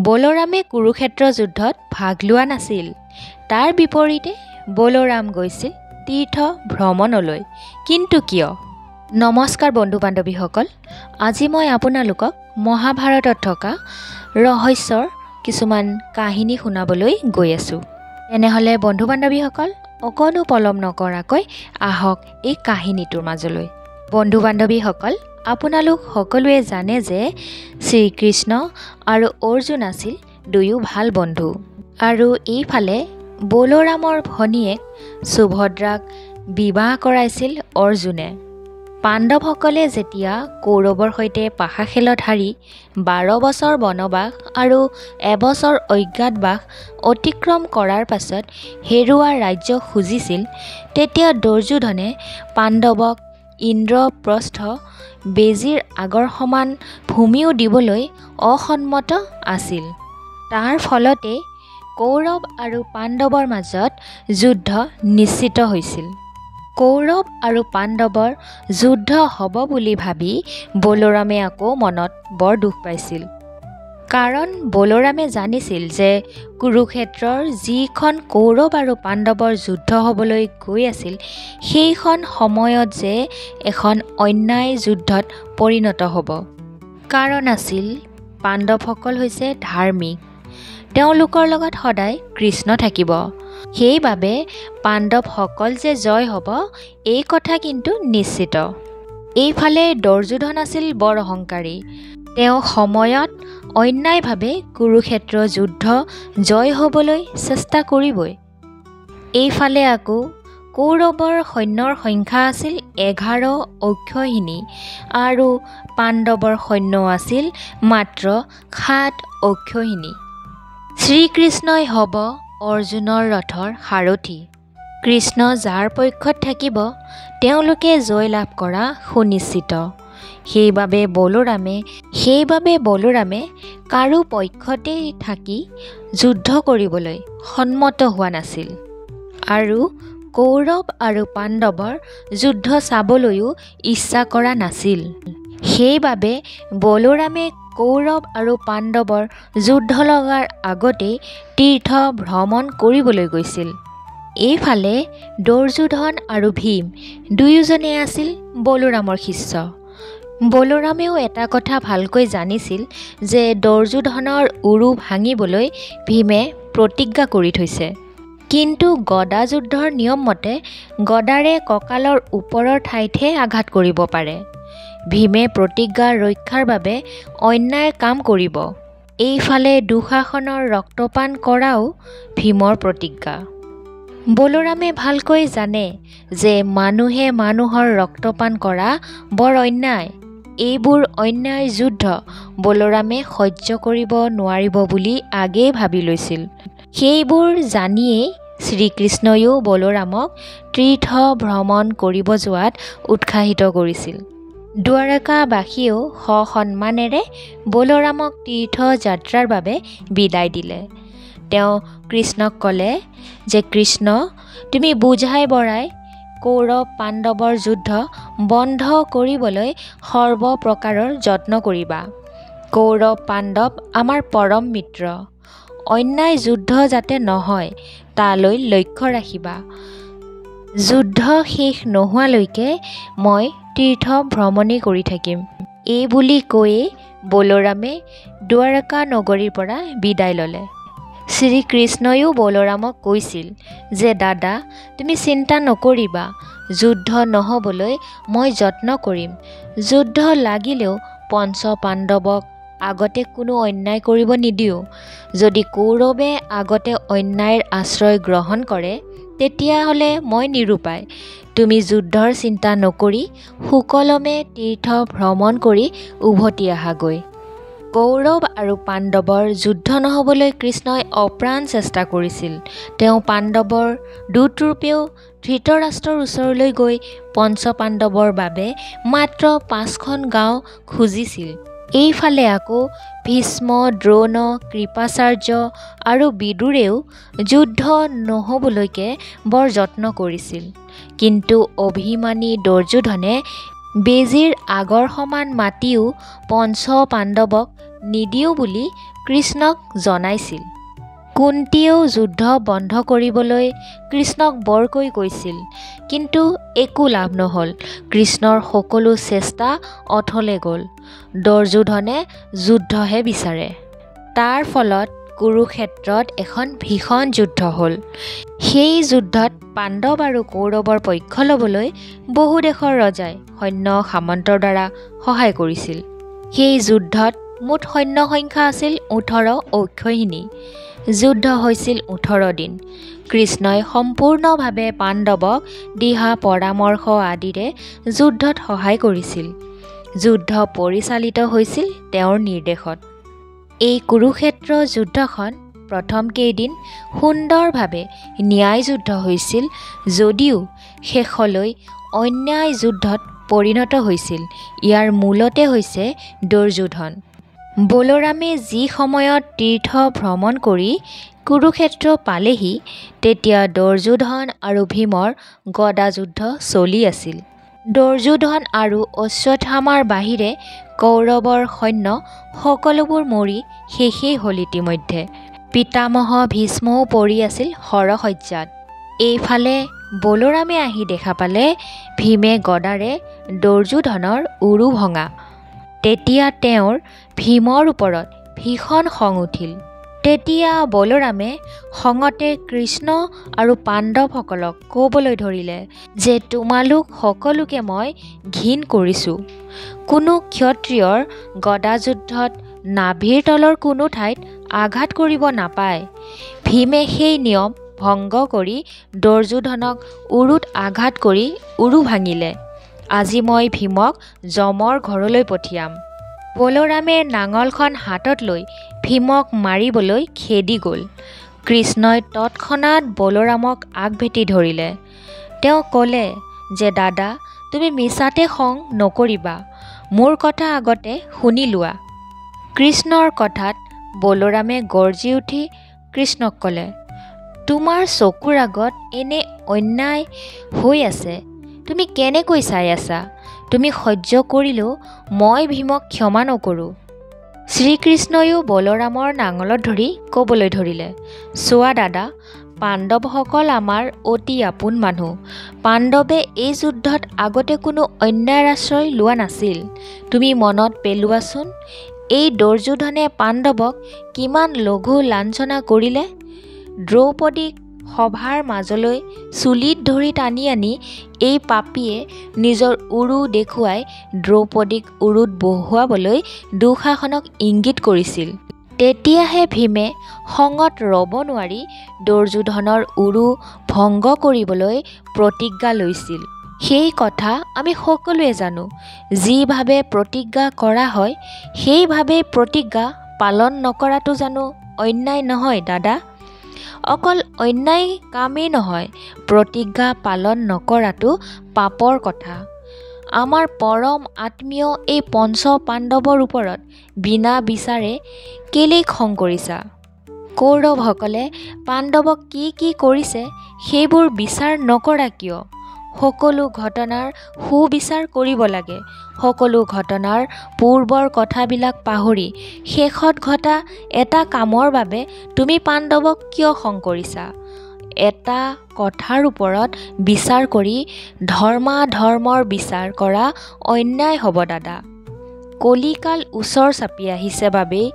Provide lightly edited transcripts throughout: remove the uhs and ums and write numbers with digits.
বলৰামে কুৰুক্ষেত্ৰ যুদ্ধত ভাগ লোৱা নাছিল। তাৰ বিপৰীতে বলৰাম গৈছিল তীৰ্থ ভ্ৰমণলৈ। কিন্তু কিয়? নমস্কাৰ বন্ধু বান্ধৱীসকল, আজি মই আপোনালোকক মহাভাৰতত থকা ৰহস্যৰ কিছুমান কাহিনী শুনাবলৈ গৈ আছোঁ। তেনেহ'লে বন্ধু বান্ধৱীসকল, অকণো পলম নকৰাকৈ আহক এই কাহিনীটোৰ মাজলৈ। বন্ধু বান্ধৱীসকল, আপোনালোক সকলোৱে জানে যে শ্ৰীকৃষ্ণ আৰু অৰ্জুন আছিল দুয়ো ভাল বন্ধু। আৰু এইফালে বলৰামৰ ভনীয়েক সুভদ্ৰাক বিবাহ কৰাইছিল অৰ্জুনে। পাণ্ডৱসকলে যেতিয়া কৌৰৱৰ সৈতে পাশা খেলত হাৰি 12 বছৰ বনবাস আৰু এবছৰ অজ্ঞাতবাস অতিক্ৰম কৰাৰ পাছত হেৰুৱা ৰাজ্য খুজিছিল, তেতিয়া দুৰ্যোধনে পাণ্ডৱক ইন্দ্ৰপ্ৰস্থ বেজীৰ আগৰ সমান ভূমিও দিবলৈ অসন্মত আছিল। তাৰ ফলতে কৌৰৱ আৰু পাণ্ডৱৰ মাজত যুদ্ধ নিশ্চিত হৈছিল। কৌৰৱ আৰু পাণ্ডৱৰ যুদ্ধ হ'ব বুলি ভাবি বলৰামে আকৌ মনত বৰ দুখ পাইছিল। কাৰণ বলৰামে জানিছিল যে কুৰুক্ষেত্ৰৰ যিখন কৌৰৱ আৰু পাণ্ডৱৰ যুদ্ধ হ'বলৈ গৈ আছিল, সেইখন সময়ত যে এখন অন্যায় যুদ্ধত পৰিণত হ'ব। কাৰণ আছিল পাণ্ডৱসকল হৈছে ধাৰ্মিক, তেওঁলোকৰ লগত সদায় কৃষ্ণ থাকিব। সেইবাবে পাণ্ডৱসকল যে জয় হ'ব এই কথা কিন্তু নিশ্চিত। এইফালে দুৰ্যোধন আছিল বৰ অহংকাৰী। তেওঁ সময়ত অন্যায়ভাৱে কুৰুক্ষেত্ৰ যুদ্ধ জয় হ'বলৈ চেষ্টা কৰিবই। এইফালে আকৌ কৌৰৱৰ সৈন্যৰ সংখ্যা আছিল 11 অক্ষৌহিণী আৰু পাণ্ডৱৰ সৈন্য আছিল মাত্ৰ 7 অক্ষৌহিণী। শ্ৰীকৃষ্ণই হ'ব অৰ্জুনৰ ৰথৰ সাৰথি। কৃষ্ণ যাৰ পক্ষত থাকিব তেওঁলোকে জয় লাভ কৰা সুনিশ্চিত। সেইবাবে বলৰামে কাৰো পক্ষতে থাকি যুদ্ধ কৰিবলৈ সন্মত হোৱা নাছিল। আৰু কৌৰৱ আৰু পাণ্ডৱৰ যুদ্ধ চাবলৈও ইচ্ছা কৰা নাছিল। সেইবাবে বলৰামে কৌৰৱ আৰু পাণ্ডৱৰ যুদ্ধ লগাৰ আগতেই তীৰ্থ ভ্ৰমণ কৰিবলৈ গৈছিল। এইফালে দুৰ্যোধন আৰু ভীম দুয়োজনে আছিল বলৰামৰ শিষ্য। বলৰামেও এটা কথা ভালকৈ জানিছিল যে দুৰ্যোধনৰ উৰু ভাঙিবলৈ ভীমে প্ৰতিজ্ঞা কৰি থৈছে। কিন্তু গদা যুদ্ধৰ নিয়ম মতে গদাৰে কঁকালৰ ওপৰৰ ঠাইতহে আঘাত কৰিব পাৰে। ভীমে প্ৰতিজ্ঞা ৰক্ষাৰ বাবে অন্যায় কাম কৰিব। এইফালে দুঃশাসনৰ ৰক্তপান কৰাও ভীমৰ প্ৰতিজ্ঞা। বলৰামে ভালকৈ জানে যে মানুহে মানুহৰ ৰক্তপান কৰা বৰ অন্যায়। এইবোৰ অন্যায় যুদ্ধ বলৰামে সহ্য কৰিব নোৱাৰিব বুলি আগেয়ে ভাবি লৈছিল। সেইবোৰ জানিয়েই শ্ৰীকৃষ্ণয়ো বলৰামক তীৰ্থ ভ্ৰমণ কৰিব যোৱাত উৎসাহিত কৰিছিল। দ্বাৰকাবাসীয়েও সসন্মানেৰে বলৰামক তীৰ্থযাত্ৰাৰ বাবে বিদায় দিলে। তেওঁ কৃষ্ণক ক'লে যে কৃষ্ণ, তুমি বুজাই বঢ়াই কৌৰৱ পাণ্ডৱৰ যুদ্ধ বন্ধ কৰিবলৈ সৰ্বপ্ৰকাৰৰ যত্ন কৰিবা। কৌৰৱ পাণ্ডৱ আমাৰ পৰম মিত্ৰ। অন্যায় যুদ্ধ যাতে নহয় তালৈ লক্ষ্য ৰাখিবা। যুদ্ধ শেষ নোহোৱালৈকে মই তীৰ্থ ভ্ৰমণেই কৰি থাকিম। এই বুলি কৈয়ে বলৰামে দ্বাৰকা নগৰীৰ পৰা বিদায় ল'লে। শ্ৰীকৃষ্ণয়ো বলৰামক কৈছিল যে দাদা, তুমি চিন্তা নকৰিবা, যুদ্ধ নহ'বলৈ মই যত্ন কৰিম। যুদ্ধ লাগিলেও পঞ্চ পাণ্ডৱক আগতে কোনো অন্যায় কৰিব নিদিওঁ। যদি কৌৰৱে আগতে অন্যায়ৰ আশ্ৰয় গ্ৰহণ কৰে তেতিয়াহ'লে মই নিৰুপায়। তুমি যুদ্ধৰ চিন্তা নকৰি সুকলমে তীৰ্থ ভ্ৰমণ কৰি উভতি আহাগৈ। কৌৰৱ আৰু পাণ্ডৱৰ যুদ্ধ নহ'বলৈ কৃষ্ণই অপ্ৰাণ চেষ্টা কৰিছিল। তেওঁ পাণ্ডৱৰ দূতৰূপেও ধৃতৰাষ্ট্ৰৰ ওচৰলৈ গৈ পঞ্চ পাণ্ডৱৰ বাবে মাত্ৰ 5খন গাঁও খুজিছিল। এইফালে আকৌ ভীষ্ম, দ্ৰোণ, কৃপাচাৰ্য আৰু বিদুৰেও যুদ্ধ নহ'বলৈকে বৰ যত্ন কৰিছিল। কিন্তু অভিমানী দুৰ্যোধনে বেজীৰ আগৰ সমান মাটিও পঞ্চ পাণ্ডৱক নিদিওঁ বুলি কৃষ্ণক জনাইছিল। কুন্তীয়েও যুদ্ধ বন্ধ কৰিবলৈ কৃষ্ণক বৰকৈ কৈছিল, কিন্তু একো লাভ নহ'ল। কৃষ্ণৰ সকলো চেষ্টা অথলে গ'ল। দুৰ্যোধনে যুদ্ধহে বিচাৰে। তাৰ ফলত কুৰুক্ষেত্ৰত এখন ভীষণ যুদ্ধ হ'ল। সেই যুদ্ধত পাণ্ডৱ আৰু কৌৰৱৰ পক্ষ ল'বলৈ বহু দেশৰ ৰজাই সৈন্য সামন্তৰ দ্বাৰা সহায় কৰিছিল। সেই যুদ্ধত মুঠ সৈন্য সংখ্যা আছিল 18 অক্ষৌহিণী। যুদ্ধ হৈছিল 18 দিন। কৃষ্ণই সম্পূৰ্ণভাৱে পাণ্ডৱক দিহা পৰামৰ্শ আদিৰে যুদ্ধত সহায় কৰিছিল। যুদ্ধ পৰিচালিত হৈছিল তেওঁৰ নিৰ্দেশত। এই কুৰুক্ষেত্ৰ যুদ্ধখন প্ৰথম কেইদিন সুন্দৰভাৱে ন্যায় যুদ্ধ হৈছিল, যদিও শেষলৈ অন্যায় যুদ্ধত পৰিণত হৈছিল। ইয়াৰ মূলতে হৈছে দুৰ্যোধন। বলোৰামে যি সময়ত তীৰ্থ ভ্ৰমণ কৰি কুৰুক্ষেত্ৰ পালেহি, তেতিয়া দুৰ্যোধন আৰু ভীমৰ গদা যুদ্ধ চলি আছিল। দুৰ্যোধন আৰু অশ্বত্থামাৰ বাহিৰে কৌৰৱৰ সৈন্য সকলোবোৰ মৰি শেষেই হ'ল। ইতিমধ্যে পিতামহ ভীষ্মও পৰি আছিল শৰশয্যাত। এইফালে বলোৰামে আহি দেখা পালে ভীমে গদাৰে দুৰ্যোধনৰ উৰু ভঙা। তেতিয়া তেওঁৰ ভীমৰ ওপৰত ভীষণ খং উঠিল। তেতিয়া বলোৰামে খঙতে কৃষ্ণ আৰু পাণ্ডৱসকলক ক'বলৈ ধৰিলে যে তোমালোক সকলোকে মই ঘিণ কৰিছোঁ। কোনো ক্ষত্ৰিয়ৰ গদাযুদ্ধত নাভিৰ তলৰ কোনো ঠাইত আঘাত কৰিব নাপায়। ভীমে সেই নিয়ম ভংগ কৰি দুৰ্যোধনক উৰুত আঘাত কৰি উৰু ভাঙিলে। আজি মই ভীমক যমৰ ঘৰলৈ পঠিয়াম। বলোৰামে নাঙলখন হাতত লৈ ভীমক মাৰিবলৈ খেদি গ'ল। কৃষ্ণই তৎক্ষণাত বলোৰামক আগভেটি ধৰিলে। তেওঁ ক'লে যে দাদা, তুমি মিছাতে খং নকৰিবা, মোৰ কথা আগতে শুনি লোৱা। কৃষ্ণৰ কথাত বলোৰামে গৰ্জি উঠি কৃষ্ণক ক'লে, তোমাৰ চকুৰ আগত এনে অন্যায় হৈ আছে, তুমি কেনেকৈ চাই আছা? তুমি সহ্য কৰিলেও মই ভীমক ক্ষমা নকৰোঁ। শ্ৰীকৃষ্ণয়ো বলোৰামৰ নাঙলত ধৰি ক'বলৈ ধৰিলে, চোৱা দাদা, পাণ্ডৱসকল আমাৰ অতি আপোন মানুহ। পাণ্ডৱে এই যুদ্ধত আগতে কোনো অন্যায়ৰ আশ্ৰয় লোৱা নাছিল। তুমি মনত পেলোৱাচোন, এই দুৰ্যোধনে পাণ্ডৱক কিমান লঘু লাঞ্ছনা কৰিলে। দ্ৰৌপদীক সভাৰ মাজলৈ চুলিত ধৰি টানি আনি এই পাপীয়ে নিজৰ উৰু দেখুৱাই দ্ৰৌপদীক উৰুত বহুৱাবলৈ দুঃশাসনক ইংগিত কৰিছিল। তেতিয়াহে ভীমে খঙত ৰ'ব নোৱাৰি দুৰ্যোধনৰ উৰু ভংগ কৰিবলৈ প্ৰতিজ্ঞা লৈছিল। সেই কথা আমি সকলোৱে জানো। যিভাৱে প্ৰতিজ্ঞা কৰা হয়, সেইভাৱে প্ৰতিজ্ঞা পালন নকৰাটো জানো অন্যায় নহয় দাদা? অকল অন্যায় কামেই নহয়, প্ৰতিজ্ঞা পালন নকৰাটো পাপৰ কথা। আমাৰ পৰম আত্মীয় এই পঞ্চ পাণ্ডৱৰ ওপৰত বিনা বিচাৰে কেলেই খং কৰিছা? কৌৰৱসকলে পাণ্ডৱক কি কি কৰিছে সেইবোৰ বিচাৰ নকৰা কিয়? সকলো ঘটনাৰ সুবিচাৰ কৰিব লাগে। সকলো ঘটনাৰ পূৰ্বৰ কথাবিলাক পাহৰি শেষত ঘটা এটা কামৰ বাবে তুমি পাণ্ডৱক কিয় খং কৰিছা? এটা কথাৰ ওপৰত বিচাৰ কৰি ধৰ্মাধৰ্মৰ বিচাৰ কৰা অন্যায় হ'ব দাদা। কলিকাল ওচৰ চাপি আহিছে বাবেই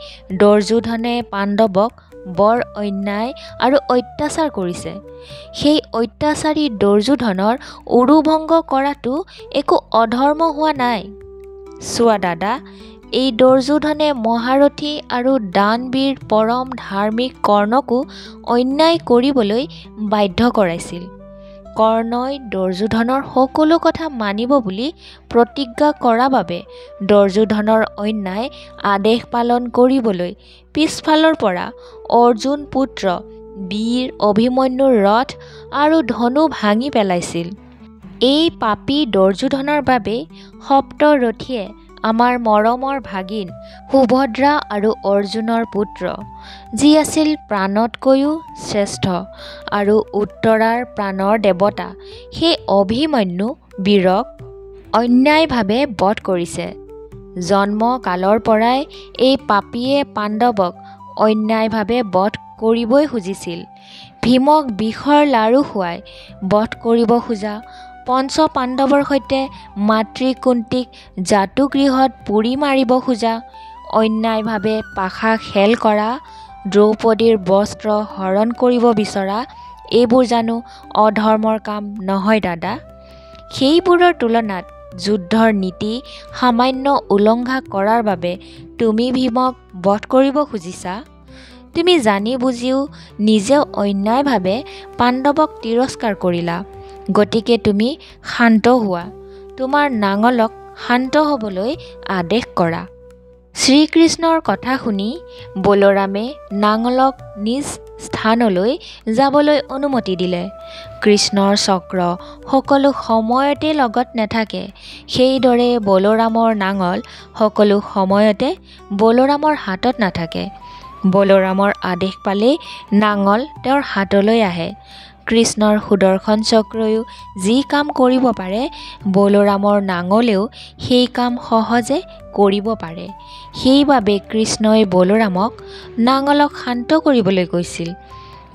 দুৰ্যোধনে পাণ্ডৱক বৰ অন্যায় আৰু অত্যাচাৰ কৰিছে। সেই অত্যাচাৰী দুৰ্যোধনৰ উৰুভংগ কৰাটো একো অধৰ্ম হোৱা নাই। চোৱা দাদা, এই দুৰ্যোধনে মহাৰথী আৰু দানবীৰ পৰম ধাৰ্মিক কৰ্ণকো অন্যায় কৰিবলৈ বাধ্য কৰাইছিল। কৰ্ণই দুৰ্যোধনৰ সকলো কথা মানিব বুলি প্ৰতিজ্ঞা কৰা বাবে দুৰ্যোধনৰ অন্যায় আদেশ পালন কৰিবলৈ পিছফালৰ পৰা অৰ্জুন পুত্ৰ বীৰ অভিমন্যুৰ ৰথ আৰু ধনু ভাঙি পেলাইছিল। এই পাপী দুৰ্যোধনৰ বাবে সপ্তৰথীয়ে আমাৰ মৰমৰ ভাগিন সুভদ্ৰা আৰু অৰ্জুনৰ পুত্ৰ, যি আছিল প্ৰাণতকৈও শ্ৰেষ্ঠ আৰু উত্তৰাৰ প্ৰাণৰ দেৱতা, সেই অভিমন্যু বীৰক অন্যায়ভাৱে বধ কৰিছে। জন্ম কালৰ পৰাই এই পাপীয়ে পাণ্ডৱক অন্যায়ভাৱে বধ কৰিবই খুজিছিল। ভীমক বিষৰ লাৰু খুৱাই বধ কৰিব খোজা, পঞ্চ পাণ্ডৱৰ সৈতে মাতৃ কুন্তীক জাতুগৃহত পুৰি মাৰিব খোজা, অন্যায়ভাৱে পাশা খেল কৰা, দ্ৰৌপদীৰ বস্ত্ৰ হৰণ কৰিব বিচৰা, এইবোৰ জানো অধৰ্মৰ কাম নহয় দাদা? সেইবোৰৰ তুলনাত যুদ্ধৰ নীতি সামান্য উলংঘা কৰাৰ বাবে তুমি ভীমক বধ কৰিব খুজিছা? তুমি জানি বুজিও নিজেও অন্যায়ভাৱে পাণ্ডৱক তিৰস্কাৰ কৰিলা। গতিকে তুমি শান্ত হোৱা, তোমাৰ নাঙলক শান্ত হ'বলৈ আদেশ কৰা। শ্ৰীকৃষ্ণৰ কথা শুনি বলোৰামে নাঙলক নিজ স্থানলৈ যাবলৈ অনুমতি দিলে। কৃষ্ণৰ চক্ৰ সকলো সময়তে লগত নাথাকে, সেইদৰে বলোৰামৰ নাঙল সকলো সময়তে বলোৰামৰ হাতত নাথাকে। বলোৰামৰ আদেশ পালেই নাঙল তেওঁৰ হাতলৈ আহে। কৃষ্ণৰ সুদৰ্শন চক্ৰয়ো যি কাম কৰিব পাৰে, বলোৰামৰ নাঙলেও সেই কাম সহজে কৰিব পাৰে। সেইবাবে কৃষ্ণই বলোৰামক নাঙলক শান্ত কৰিবলৈ কৈছিল।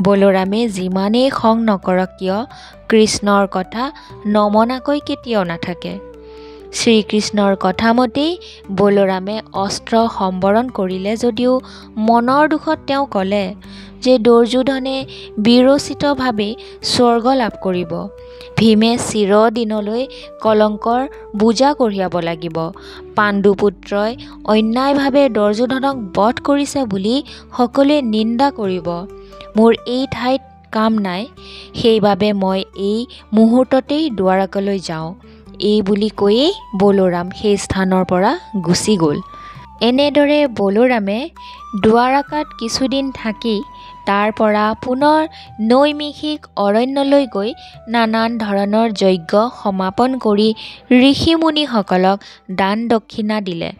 বলোৰামে যিমানেই খং নকৰক কিয়, কৃষ্ণৰ কথা নমনাকৈ কেতিয়াও নাথাকে। শ্ৰীকৃষ্ণৰ কথামতেই বলোৰামে অস্ত্ৰ সম্বৰণ কৰিলে যদিও মনৰ দুখত তেওঁ ক'লে যে দুৰ্যোধনে বীৰোচিতভাৱে স্বৰ্গ লাভ কৰিব। ভীমে চিৰদিনলৈ কলংকৰ বোজা কঢ়িয়াব লাগিব। পাণ্ডুপুত্ৰই অন্যায়ভাৱে দুৰ্যোধনক বধ কৰিছে বুলি সকলোৱে নিন্দা কৰিব। মোৰ এই ঠাইত কাম নাই, সেইবাবে মই এই মুহূৰ্ততেই দ্বাৰকালৈ যাওঁ। এই বুলি কৈয়েই বলোৰাম সেই স্থানৰ পৰা গুচি গ'ল। এনেদৰে বলোৰামে দ্বাৰকাত কিছুদিন থাকি তাৰ পৰা পুনৰ নৈমিষিক অৰণ্যলৈ গৈ নানান ধৰণৰ যজ্ঞ সমাপন কৰি ঋষি-মুনিসকলক দান দক্ষিণা দিলে।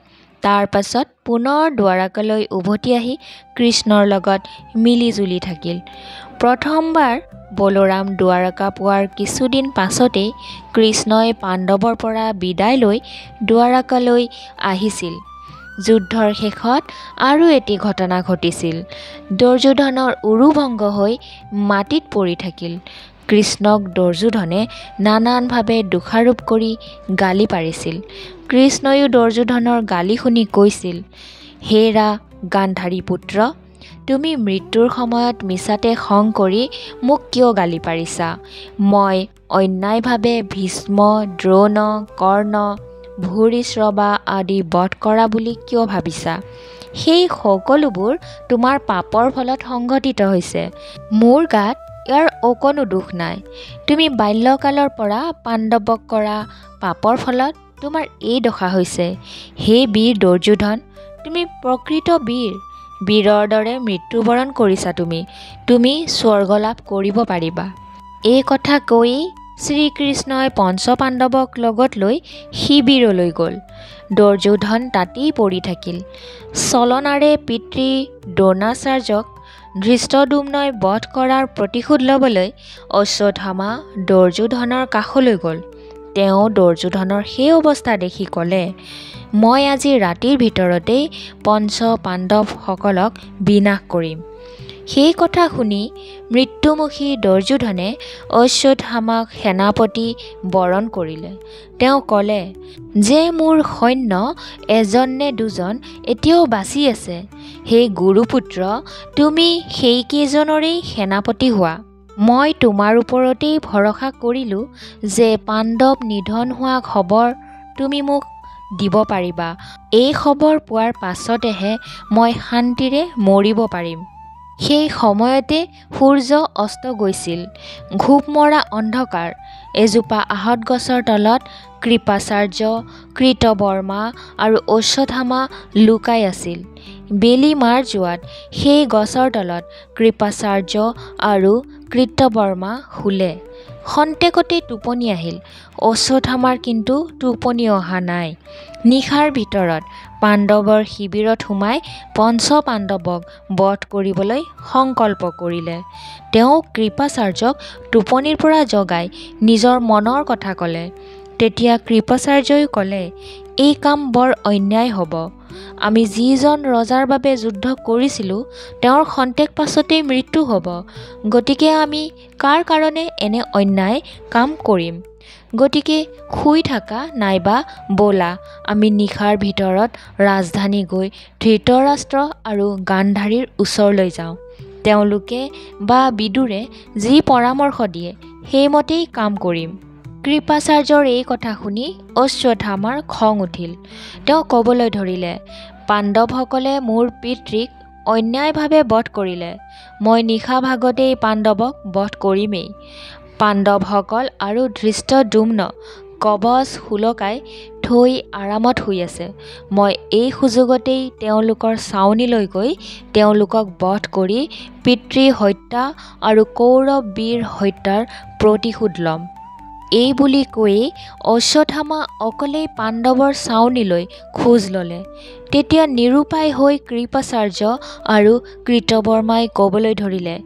তাৰ পাছত পুনৰ দ্বাৰকালৈ উভতি আহি কৃষ্ণৰ লগত মিলিজুলি থাকিল। প্ৰথমবাৰ বলোৰাম দ্বাৰকা পোৱাৰ কিছুদিন পাছতেই কৃষ্ণই পাণ্ডৱৰ পৰা বিদায় লৈ দ্বাৰকালৈ আহিছিল। যুদ্ধৰ শেষত আৰু এটি ঘটনা ঘটিছিল। দুৰ্যোধনৰ উৰু ভংগ হৈ মাটিত পৰি থাকিল। কৃষ্ণক দুৰ্যোধনে নানানভাৱে দোষাৰোপ কৰি গালি পাৰিছিল। কৃষ্ণয়ো দুৰ্যোধনৰ গালি শুনি কৈছিল, হেৰা গান্ধাৰী পুত্ৰ, তুমি মৃত্যুৰ সময়ত মিছাতে খং কৰি মোক কিয় গালি পাৰিছা? মই অন্যায়ভাৱে ভীষ্ম, দ্ৰোণ, কৰ্ণ, ভূৰিশ্ৰৱা আদি বধ কৰা বুলি কিয় ভাবিছা? সেই সকলোবোৰ তোমাৰ পাপৰ ফলত সংঘটিত হৈছে। মোৰ গাত ইয়াৰ অকণো দুখ নাই। তুমি বাল্যকালৰ পৰা পাণ্ডৱক কৰা পাপৰ ফলত তোমাৰ এই দশা হৈছে। হে বীৰ দুৰ্যোধন, তুমি প্ৰকৃত বীৰ। বীৰৰ দৰে মৃত্যুবৰণ কৰিছা তুমি স্বৰ্গ লাভ কৰিব পাৰিবা। এই কথা কৈয়ে শ্ৰীকৃষ্ণই পঞ্চপাণ্ডৱক লগত লৈ শিবিৰলৈ গ'ল। দুৰ্যোধন তাতেই পৰি থাকিল। ছলনাৰে পিতৃ দ্ৰোণাচাৰ্যক ধৃষ্টদ্যুম্নই বধ কৰাৰ প্ৰতিশোধ ল'বলৈ অশ্বত্থামা দুৰ্যোধনৰ কাষলৈ গ'ল। তেওঁ দুৰ্যোধনৰ সেই অৱস্থা দেখি ক'লে, মই আজি ৰাতিৰ ভিতৰতেই পঞ্চ পাণ্ডৱসকলক বিনাশ কৰিম। সেই কথা শুনি মৃত্যুমুখী দুৰ্যোধনে অশ্বত্থামাক সেনাপতি বৰণ কৰিলে। তেওঁ ক'লে যে মোৰ সৈন্য এজন নে দুজন এতিয়াও বাচি আছে। সেই গুৰুপুত্ৰ, তুমি সেইকেইজনৰেই সেনাপতি হোৱা। মই তোমাৰ ওপৰতেই ভৰসা কৰিলোঁ যে পাণ্ডৱ নিধন হোৱা খবৰ তুমি মোক দিব পাৰিবা। এই খবৰ পোৱাৰ পাছতেহে মই শান্তিৰে মৰিব পাৰিম। সেই সময়তে সূৰ্য অস্ত গৈছিল। ঘোপ মৰা অন্ধকাৰ। এজোপা আহঁত গছৰ তলত কৃপাচাৰ্য, কৃতবৰ্মা আৰু অশ্বত্থামা লুকাই আছিল। বেলি মাৰ যোৱাত সেই গছৰ তলত কৃপাচাৰ্য আৰু কৃতবৰ্মা শুলে। খন্তেকতে টোপনি আহিল। অশ্বত্থামাৰ কিন্তু টোপনি অহা নাই। নিশাৰ ভিতৰত পাণ্ডৱৰ শিবিৰত সোমাই পঞ্চ পাণ্ডৱক বধ কৰিবলৈ সংকল্প কৰিলে। তেওঁ কৃপাচাৰ্যক টোপনিৰ পৰা জগাই নিজৰ মনৰ কথা ক'লে। তেতিয়া কৃপাচাৰ্যই ক'লে, এই কাম বৰ অন্যায় হ'ব। আমি যিজন ৰজাৰ বাবে যুদ্ধ কৰিছিলোঁ তেওঁৰ খন্তেক পাছতেই মৃত্যু হ'ব। গতিকে আমি কাৰ কাৰণে এনে অন্যায় কাম কৰিম? গতিকে শুই থাকা নাইবা ব'লা আমি নিশাৰ ভিতৰত ৰাজধানী গৈ ধৃতৰাষ্ট্ৰ আৰু গান্ধাৰীৰ ওচৰলৈ যাওঁ। তেওঁলোকে বা বিদুৰে যি পৰামৰ্শ দিয়ে সেইমতেই কাম কৰিম। কৃপাচাৰ্যৰ এই কথা শুনি অশ্বত্থামাৰ খং উঠিল। তেওঁ ক'বলৈ ধৰিলে, পাণ্ডৱসকলে মোৰ পিতৃক অন্যায়ভাৱে বধ কৰিলে। মই নিশা ভাগতেই পাণ্ডৱক বধ কৰিমেই। পাণ্ডৱসকল আৰু ধৃষ্টদ্যুম্ন কবচ সুলকাই থৈ আৰামত শুই আছে। মই এই সুযোগতেই তেওঁলোকৰ ছাউনীলৈ গৈ তেওঁলোকক বধ কৰি পিতৃ হত্যা আৰু কৌৰৱ বীৰ হত্যাৰ প্ৰতিশোধ ল'ম। এই বুলি কৈয়ে অশ্বত্থামা অকলেই পাণ্ডৱৰ ছাউনীলৈ খোজ ল'লে। তেতিয়া নিৰুপায় হৈ কৃপাচাৰ্য আৰু কৃতবৰ্মাই ক'বলৈ ধৰিলে,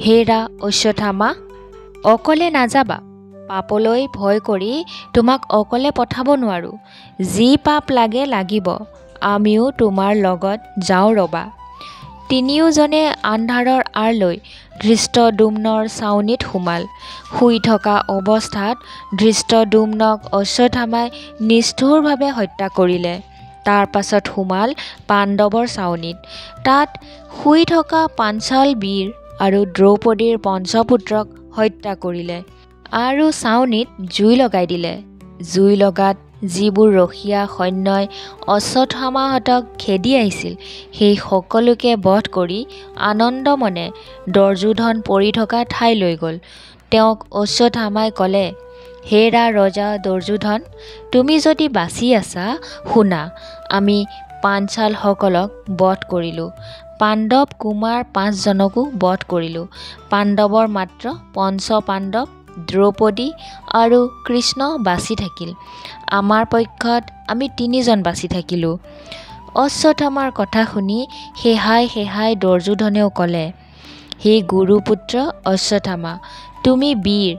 হেৰা অশ্বত্থামা, অকলে নাযাবা। পাপলৈ ভয় কৰি তোমাক অকলে পঠাব নোৱাৰোঁ। যি পাপ লাগে লাগিব, আমিও তোমাৰ লগত যাওঁ ৰ'বা। তিনিওজনে আন্ধাৰৰ আঁৰ লৈ ধৃষ্টদ্যুম্নৰ ছাউনীত সোমাল। শুই থকা অৱস্থাত ধৃষ্টদ্যুম্নক অশ্বত্থামাই নিষ্ঠুৰভাৱে হত্যা কৰিলে। তাৰ পাছত সোমাল পাণ্ডৱৰ ছাউনীত। তাত শুই থকা পাঞ্চাল বীৰ আৰু দ্ৰৌপদীৰ পঞ্চপুত্ৰক হত্যা কৰিলে আৰু ছাউনীত জুই লগাই দিলে। জুই লগাত যিবোৰ ৰখীয়া সৈন্যই অশ্বত্থামাহঁতক খেদি আহিছিল সেই সকলোকে বধ কৰি আনন্দমনে দুৰ্যোধন পৰি থকা ঠাই লৈ গ'ল। তেওঁক অশ্বত্থামাই ক'লে, হেৰা ৰজা দুৰ্যোধন, তুমি যদি বাচি আছা শুনা, আমি পাঞ্চালসকলক বধ কৰিলোঁ। পাণ্ডৱ কুমাৰ 5জনকো বধ কৰিলোঁ। পাণ্ডৱৰ মাত্ৰ পঞ্চপাণ্ডৱ দ্ৰৌপদী আৰু কৃষ্ণ বাচি থাকিল। আমাৰ পক্ষত আমি 3জন বাচি থাকিলোঁ। অশ্বত্থামাৰ কথা শুনি সেহাই সেহাই দুৰ্যোধনেও ক'লে, হে গুৰুপুত্ৰ অশ্বত্থামা, তুমি বীৰ।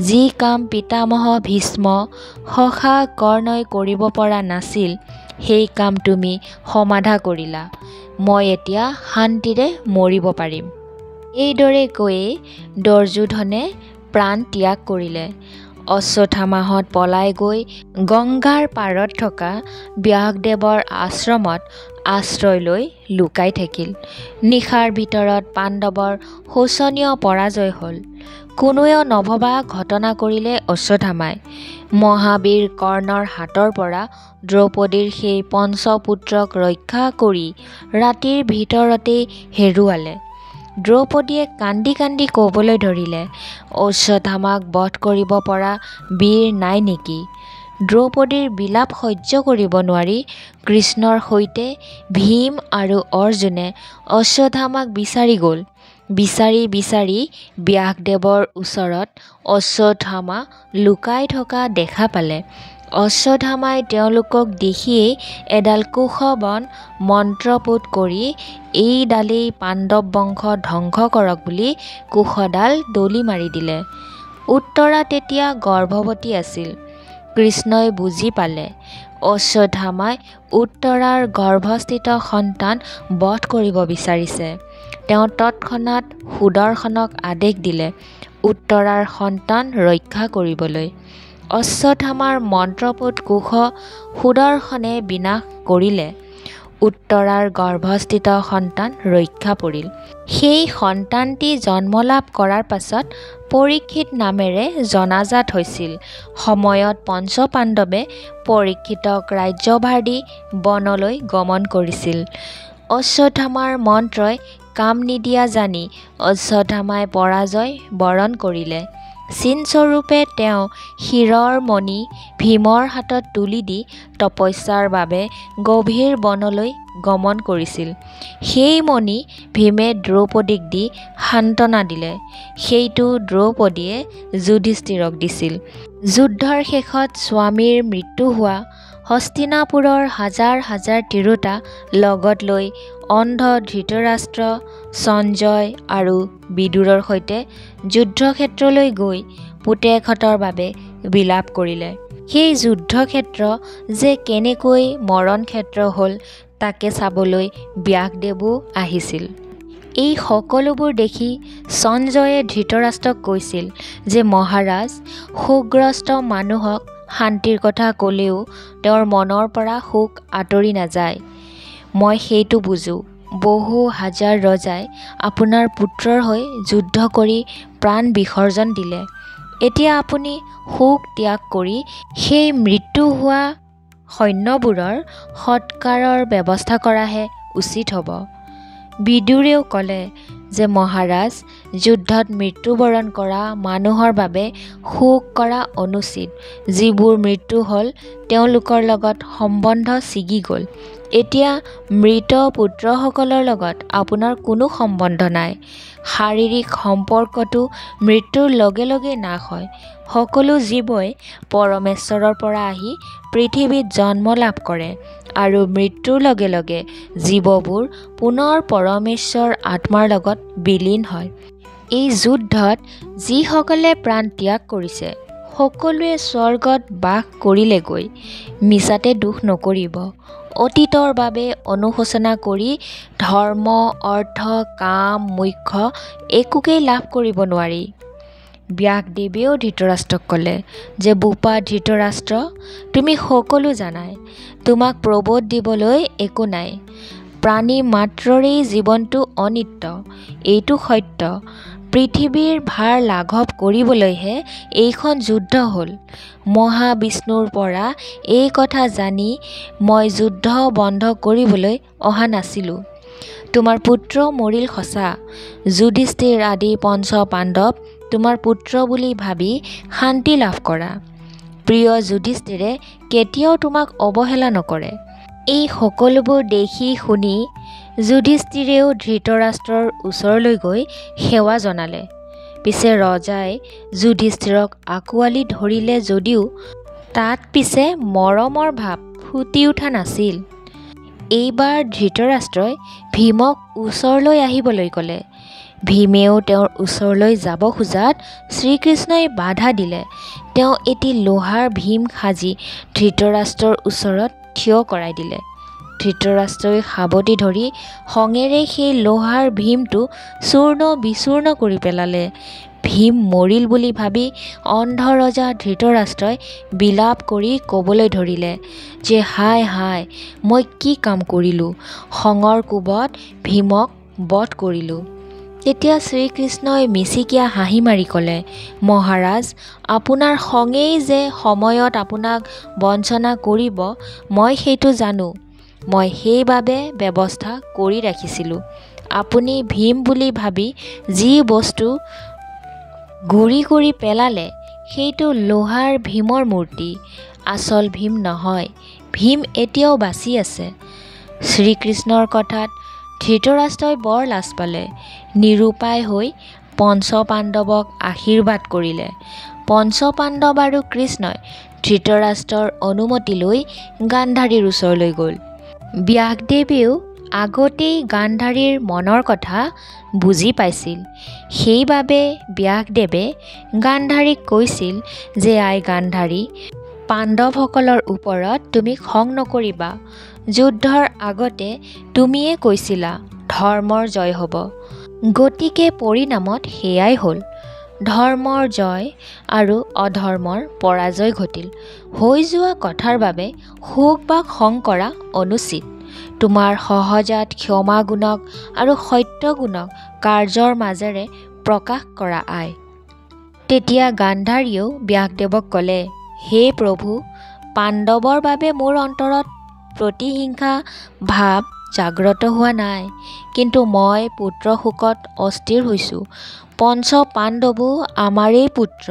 যি কাম পিতামহ ভীষ্ম সখা কৰ্ণই কৰিব পৰা নাছিল সেই কাম তুমি সমাধা কৰিলা। মই এতিয়া শান্তিৰে মৰিব পাৰিম। এইদৰে কৈয়ে দুৰ্যোধনে প্ৰাণ ত্যাগ কৰিলে। অশ্বত্থামাহঁত পলাই গৈ গংগাৰ পাৰত থকা ব্যাসদেৱৰ আশ্ৰমত আশ্ৰয় লৈ লুকাই থাকিল। নিশাৰ ভিতৰত পাণ্ডৱৰ শোচনীয় পৰাজয় হ'ল। কোনোৱেও নভবা ঘটনা কৰিলে অশ্বত্থামাই। মহাবীৰ কৰ্ণৰ হাতৰ পৰা দ্ৰৌপদীৰ সেই পঞ্চপুত্ৰক ৰক্ষা কৰি ৰাতিৰ ভিতৰতেই হেৰুৱালে। দ্ৰৌপদীয়ে কান্দি কান্দি ক'বলৈ ধৰিলে, অশ্বত্থামাক বধ কৰিব পৰা বীৰ নাই নেকি? দ্ৰৌপদীৰ বিলাপ সহ্য কৰিব নোৱাৰি কৃষ্ণৰ সৈতে ভীম আৰু অৰ্জুনে অশ্বত্থামাক বিচাৰি গ'ল। বিচাৰি বিচাৰি ব্যাসদেৱৰ ওচৰত অশ্বত্থামা লুকাই থকা দেখা পালে। অশ্বত্থামাই তেওঁলোকক দেখিয়েই এডাল কুশবন মন্ত্ৰপুত কৰি এইডালেই পাণ্ডৱ বংশ ধ্বংস কৰক বুলি কুশডাল দলি মাৰি দিলে। উত্তৰা তেতিয়া গৰ্ভৱতী আছিল। কৃষ্ণই বুজি পালে অশ্বত্থামাই উত্তৰাৰ গৰ্ভস্থিত সন্তান বধ কৰিব বিচাৰিছে। তেওঁ তৎক্ষণাৎ সুদৰ্শনক আদেশ দিলে উত্তৰাৰ সন্তান ৰক্ষা কৰিবলৈ। অশ্বত্থামাৰ মন্ত্ৰপুত কুশ সুদৰ্শনে বিনাশ কৰিলে। উত্তৰাৰ গৰ্ভস্থিত সন্তান ৰক্ষা পৰিল। সেই সন্তানটি জন্মলাভ কৰাৰ পাছত পৰীক্ষিত নামেৰে জনাজাত হৈছিল। সময়ত পঞ্চপাণ্ডৱে পৰীক্ষিতক ৰাজ্যভাৰ দি বনলৈ গমন কৰিছিল। অশ্বত্থামাৰ মন্ত্ৰই কাম নিদিয়া জানি অশ্বত্থামাই পৰাজয় বৰণ কৰিলে। চিনস্বৰূপে তেওঁ শিৰৰ মণি ভীমৰ হাতত তুলি দি তপস্যাৰ বাবে গভীৰ বনলৈ গমন কৰিছিল। সেই মণি ভীমে দ্ৰৌপদীক দি সান্তনা দিলে। সেইটো দ্ৰৌপদীয়ে যুধিষ্ঠিৰক দিছিল। যুদ্ধৰ শেষত স্বামীৰ মৃত্যু হোৱা হস্তিনাপুৰৰ হাজাৰ হাজাৰ তিৰোতা লগত লৈ অন্ধ ধৃতৰাষ্ট্ৰ, সঞ্জয় আৰু বিদুৰৰ সৈতে যুদ্ধক্ষেত্ৰলৈ গৈ পুতেকহঁতৰ বাবে বিলাপ কৰিলে। সেই যুদ্ধক্ষেত্ৰ যে কেনেকৈ মৰণ ক্ষেত্ৰ হ'ল তাকে চাবলৈ ব্যাসদেৱো আহিছিল। এই সকলোবোৰ দেখি সঞ্জয়ে ধৃতৰাষ্ট্ৰক কৈছিল যে মহাৰাজ, শোকগ্ৰস্ত মানুহক শান্তিৰ কথা ক'লেও তেওঁৰ মনৰ পৰা শোক আঁতৰি নাযায়। মই সেইটো বুজোঁ। বহু হাজাৰ ৰজাই আপোনাৰ পুত্ৰৰ হৈ যুদ্ধ কৰি প্ৰাণ বিসৰ্জন দিলে। এতিয়া আপুনি শোক ত্যাগ কৰি সেই মৃত্যু হোৱা সৈন্যবোৰৰ সৎকাৰৰ ব্যৱস্থা কৰাহে উচিত হ'ব। বিদুৰেও ক'লে যে মহাৰাজ, যুদ্ধত মৃত্যুবৰণ কৰা মানুহৰ বাবে শোক কৰা অনুচিত। যিবোৰ মৃত্যু হ'ল তেওঁলোকৰ লগত সম্বন্ধ ছিগি গ'ল। এতিয়া মৃত পুত্ৰসকলৰ লগত আপোনাৰ কোনো সম্বন্ধ নাই। শাৰীৰিক সম্পৰ্কটো মৃত্যুৰ লগে লগে নাশ হয়। সকলো জীৱই পৰমেশ্বৰৰ পৰা আহি পৃথিৱীত জন্ম লাভ কৰে আৰু মৃত্যুৰ লগে লগে জীৱবোৰ পুনৰ পৰমেশ্বৰ আত্মাৰ লগত বিলীন হয়। এই যুদ্ধত যিসকলে প্ৰাণ ত্যাগ কৰিছে সকলোৱে স্বৰ্গত বাস কৰিলেগৈ। মিছাতে দুখ নকৰিব। অতীতৰ বাবে অনুশোচনা কৰি ধৰ্ম, অৰ্থ, কাম, মোক্ষ একোকেই লাভ কৰিব নোৱাৰি। ব্যাসদেৱেও ধৃতৰাষ্ট্ৰক ক'লে যে বোপা ধৃতৰাষ্ট্ৰ, তুমি সকলো জানাই। তোমাক প্ৰবোধ দিবলৈ একো নাই। প্ৰাণী মাত্ৰৰেই জীৱনটো অনিত্য, এইটো সত্য। পৃথিৱীৰ ভাৰ লাঘৱ কৰিবলৈহে এইখন যুদ্ধ হ'ল। মহাবিষ্ণুৰ পৰা এই কথা জানি মই যুদ্ধ বন্ধ কৰিবলৈ অহা নাছিলোঁ। তোমাৰ পুত্ৰ মৰিল সঁচা। যুধিষ্ঠিৰ আদি পঞ্চ পাণ্ডৱ তোমাৰ পুত্ৰ বুলি ভাবি শান্তি লাভ কৰা। প্ৰিয় যুধিষ্ঠিৰে কেতিয়াও তোমাক অৱহেলা নকৰে। এই সকলোবোৰ দেখি শুনি যুধিষ্ঠিৰেও ধৃতৰাষ্ট্ৰৰ ওচৰলৈ গৈ সেৱা জনালে। পিছে ৰজাই যুধিষ্ঠিৰক আঁকোৱালি ধৰিলে যদিও তাত পিছে মৰমৰ ভাৱ ফুটি উঠা নাছিল। এইবাৰ ধৃতৰাষ্ট্ৰই ভীমক ওচৰলৈ আহিবলৈ ক'লে। ভীমেও তেওঁৰ ওচৰলৈ যাব খোজাত শ্ৰীকৃষ্ণই বাধা দিলে। তেওঁ এটি লোহাৰ ভীম সাজি ধৃতৰাষ্ট্ৰৰ ওচৰত থিয় কৰাই দিলে। ধৃতৰাষ্ট্ৰই সাৱটি ধৰি খঙেৰে সেই লোহাৰ ভীমটো চূৰ্ণ বিচূৰ্ণ কৰি পেলালে। ভীম মৰিল বুলি ভাবি অন্ধ ৰজা ধৃতৰাষ্ট্ৰই বিলাপ কৰি ক'বলৈ ধৰিলে যে হায় হায়, মই কি কাম কৰিলোঁ। খঙৰ কোবত ভীমক বধ কৰিলোঁ। তেতিয়া শ্ৰীকৃষ্ণই মিচিকীয়া হাঁহি মাৰি ক'লে, মহাৰাজ, আপোনাৰ খঙেই যে সময়ত আপোনাক বঞ্চনা কৰিব মই সেইটো জানো। মই সেইবাবে ব্যৱস্থা কৰি ৰাখিছিলোঁ। আপুনি ভীম বুলি ভাবি যি বস্তু গুৰি কৰি পেলালে সেইটো লোহাৰ ভীমৰ মূৰ্তি, আচল ভীম নহয়। ভীম এতিয়াও বাচি আছে। শ্ৰীকৃষ্ণৰ কথাত ধৃতৰাষ্ট্ৰই বৰ লাজ পালে। নিৰুপায় হৈ পঞ্চ পাণ্ডৱক আশীৰ্বাদ কৰিলে। পঞ্চ পাণ্ডৱ আৰু কৃষ্ণই ধৃতৰাষ্ট্ৰৰ অনুমতি লৈ গান্ধাৰীৰ ওচৰলৈ গ'ল। ব্যাসদেৱেও আগতেই গান্ধাৰীৰ মনৰ কথা বুজি পাইছিল। সেইবাবে ব্যাসদেৱে গান্ধাৰীক কৈছিল যে আই গান্ধাৰী, পাণ্ডৱসকলৰ ওপৰত তুমি খং নকৰিবা। যুদ্ধৰ আগতে তুমিয়ে কৈছিলা ধৰ্মৰ জয় হ'ব। গতিকে পৰিণামত সেয়াই হ'ল। ধৰ্মৰ জয় আৰু অধৰ্মৰ পৰাজয় ঘটিল। হৈ যোৱা কথাৰ বাবে শোক বা খং কৰা অনুচিত। তোমাৰ সহজাত ক্ষমা গুণক আৰু সত্য গুণক কাৰ্যৰ মাজেৰে প্ৰকাশ কৰা আই। তেতিয়া গান্ধাৰীয়েও ব্যাসদেৱক ক'লে, হে প্ৰভু, পাণ্ডৱৰ বাবে মোৰ অন্তৰত প্ৰতিহিংসা ভাৱ জাগ্ৰত হোৱা নাই, কিন্তু মই পুত্ৰ শোকত অস্থিৰ হৈছোঁ। পঞ্চ পাণ্ডৱো আমাৰেই পুত্ৰ,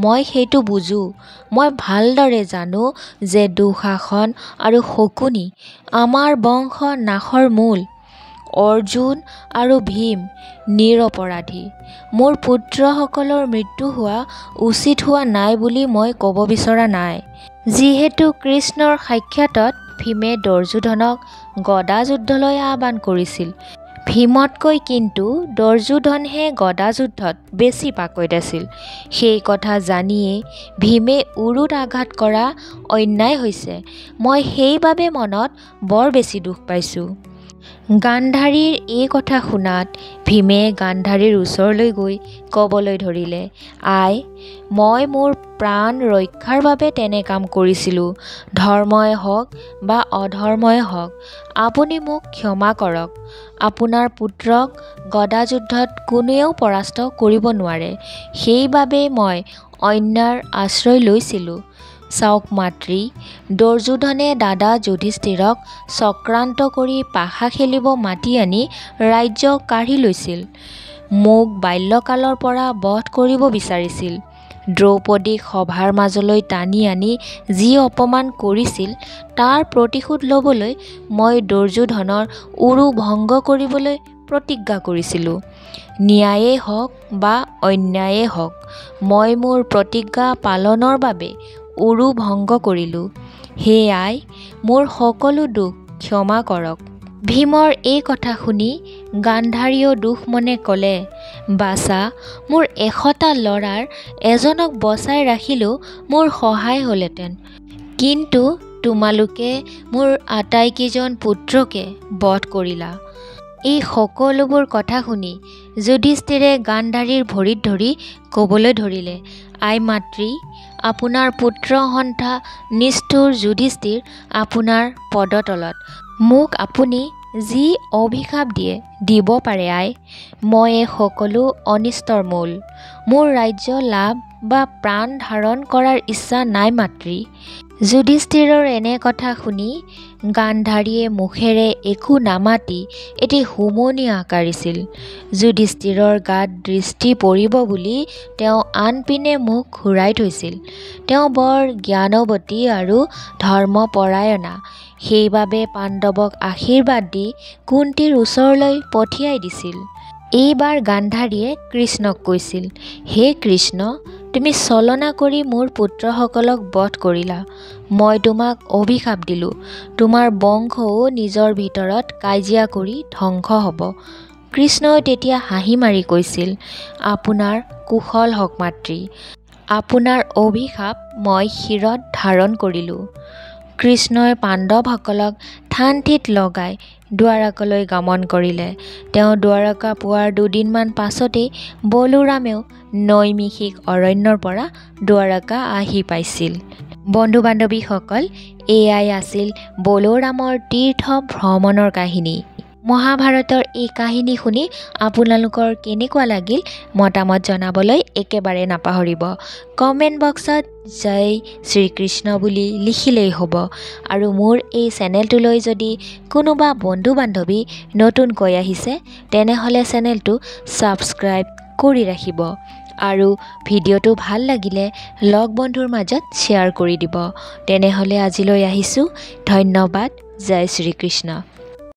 মই সেইটো বুজোঁ। মই ভালদৰে জানো যে দুঃশাসন আৰু শকুনি আমাৰ বংশ নাশৰ মূল। অৰ্জুন আৰু ভীম নিৰপৰাধী। মোৰ পুত্ৰসকলৰ মৃত্যু হোৱা উচিত হোৱা নাই বুলি মই ক'ব বিচৰা নাই। যিহেতু কৃষ্ণৰ সাক্ষাতত ভীমে দুৰ্যোধনক গদা যুদ্ধলৈ আহ্বান কৰিছিল, ভীমতকৈ কিন্তু দুৰ্যোধনহে গদাযুদ্ধত বেছি পাকৈত আছিল। সেই কথা জানিয়েই ভীমে উৰুত আঘাত কৰা অন্যায় হৈছে। মই সেইবাবে মনত বৰ বেছি দুখ পাইছোঁ। গান্ধাৰীৰ এই কথা শুনাত ভীমে গান্ধাৰীৰ ওচৰলৈ গৈ ক'বলৈ ধৰিলে, আই, মই মোৰ প্ৰাণ ৰক্ষাৰ বাবে তেনে কাম কৰিছিলোঁ। ধৰ্মই হওক বা অধৰ্মই হওক, আপুনি মোক ক্ষমা কৰক। আপোনাৰ পুত্ৰক গদাযুদ্ধত কোনেও পৰাস্ত কৰিব নোৱাৰে। সেইবাবেই মই অন্যাৰ আশ্ৰয় লৈছিলোঁ। চাওক মাতৃ, দুৰ্যোধনে দাদা যুধিষ্ঠিৰক চক্ৰান্ত কৰি পাশা খেলিব মাতি আনি ৰাজ্য কাঢ়ি লৈছিল। মোক বাল্যকালৰ পৰা বধ কৰিব বিচাৰিছিল। দ্ৰৌপদীক সভাৰ মাজলৈ টানি আনি যি অপমান কৰিছিল তাৰ প্ৰতিশোধ ল'বলৈ মই দুৰ্যোধনৰ উৰু ভংগ কৰিবলৈ প্ৰতিজ্ঞা কৰিছিলোঁ। ন্যায়েই হওক বা অন্যায়েই হওক, মই মোৰ প্ৰতিজ্ঞা পালনৰ বাবে উৰু ভংগ কৰিলোঁ। হে আই, মোৰ সকলো দুখ ক্ষমা কৰক। ভীমৰ এই কথা শুনি গান্ধাৰীয়েও দুখ মনে ক'লে, বাছা, মোৰ 100টা ল'ৰাৰ এজনক বচাই ৰাখিলেও মোৰ সহায় হ'লহেঁতেন, কিন্তু তোমালোকে মোৰ আটাইকেইজন পুত্ৰকে বধ কৰিলা। এই সকলোবোৰ কথা শুনি যুধিষ্ঠিৰে গান্ধাৰীৰ ভৰিত ধৰি ক'বলৈ ধৰিলে, আই মাতৃ, আপোনাৰ পুত্ৰ সন্থা নিষ্ঠুৰ যুধিষ্ঠিৰ আপোনাৰ পদতলত। মোক আপুনি যি অভিশাপ দিয়ে দিব পাৰে আই। মই এই সকলো অনিষ্টৰ মূল। মোৰ ৰাজ্য লাভ বা প্ৰাণ ধাৰণ কৰাৰ ইচ্ছা নাই মাতৃ। যুধিষ্ঠিৰৰ এনে কথা শুনি গান্ধাৰীয়ে মুখেৰে একো নামাতি এটি হুমুনি আকাৰিছিল। যুধিষ্ঠিৰৰ গাত দৃষ্টি পৰিব বুলি তেওঁ আনপিনে মুখ ঘূৰাই থৈছিল। তেওঁ বৰ জ্ঞানৱতী আৰু ধৰ্মপৰায়ণা। সেইবাবে পাণ্ডৱক আশীৰ্বাদ দি কুন্তীৰ ওচৰলৈ পঠিয়াই দিছিল। এইবাৰ গান্ধাৰীয়ে কৃষ্ণক কৈছিল, হে কৃষ্ণ, তুমি ছলনা কৰি মোৰ পুত্ৰসকলক বধ কৰিলা। মই তোমাক অভিশাপ দিলোঁ। তোমাৰ বংশও নিজৰ ভিতৰত কাজিয়া কৰি ধ্বংস হ'ব। কৃষ্ণই তেতিয়া হাঁহি মাৰি কৈছিল, আপোনাৰ কুশল হওক মাতৃ। আপোনাৰ অভিশাপ মই শিৰত ধাৰণ কৰিলোঁ। কৃষ্ণই পাণ্ডৱসকলক থান-থিত লগাই দ্বাৰকালৈ গমন কৰিলে। তেওঁ দ্বাৰকা পোৱাৰ দুদিনমান পাছতেই বলোৰামেও নৈমিষিক অৰণ্যৰ পৰা দ্বাৰকা আহি পাইছিল। বন্ধু-বান্ধৱীসকল, এয়াই আছিল বলোৰামৰ তীৰ্থ ভ্ৰমণৰ কাহিনী। মহাভাৰতৰ এই কাহিনী শুনি আপোনালোকৰ কেনেকুৱা লাগিল মতামত জনাবলৈ একেবাৰে নাপাহৰিব। কমেণ্ট বক্সত জয় শ্ৰীকৃষ্ণ বুলি লিখিলেই হ'ব। আৰু মোৰ এই চেনেলটোলৈ যদি কোনোবা বন্ধু-বান্ধৱী নতুনকৈ আহিছে তেনেহ'লে চেনেলটো ছাবস্ক্ৰাইব কৰি ৰাখিব আৰু ভিডিঅ'টো ভাল লাগিলে লগ বন্ধুৰ মাজত শ্বেয়াৰ কৰি দিব। তেনেহ'লে আজিলৈ আহিছোঁ। ধন্যবাদ। জয় শ্ৰীকৃষ্ণ।